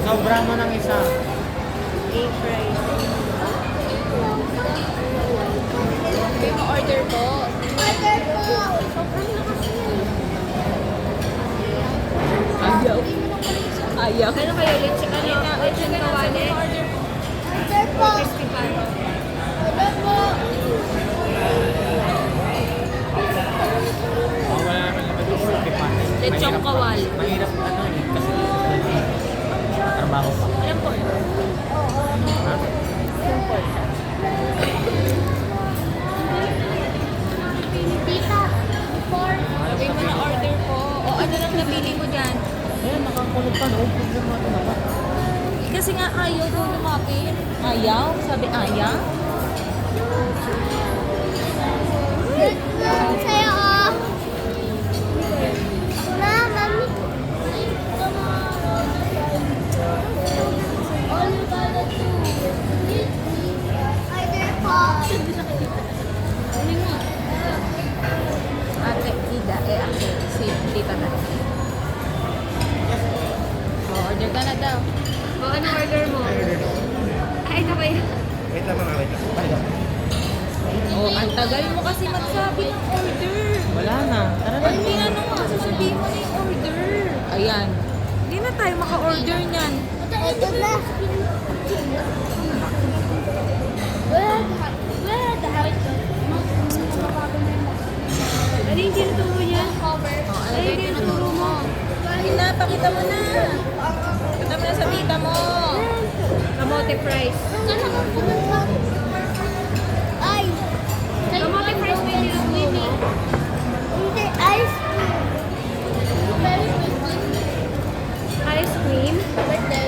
Sobra mo ng isa. Egg fries. May ma-order po. Order po. Sobrang lakas yan. Ayaw. Ayaw. Ano kayo? Lechon kawali? Order po. Crispy pano. Order po. Oh, wala naman naman ito. Lechong kawal. Mahirap ano eh. Kasi trabaho pa. Alam po. Ha? Tita, before. Sabi mo na order po. O ano lang nabili mo dyan? Eh, nakakulog pa no? Problema ito naman. Kasi nga ayaw daw lumapit. Ayaw? Sabi ayaw? Sa'yo, oh. Na, mami. All you gotta do is order po. Ate, Ida, ate. Si tita na. O, order ka na daw. O, ano order mo? Ay, ito ba yun? Wait lang mga wait lang. O, ang tagal mo kasi magsabi ng order. Wala na. Tara na. Ay, hindi na nung sasabihin mo na yung order. Ayan. Hindi na tayo maka-order niyan. Ito na. Where the hell is it? Ano yung tinuturo niya? Cover. O, ano ba yung tinuturo mo? Hindi na, pakita mo na. Pakita mo na sa tita mo. Kamote fries. Ay! Kamote fries may nilutuin eh. Hindi, ice cream. Very quickly. Ice cream. But then,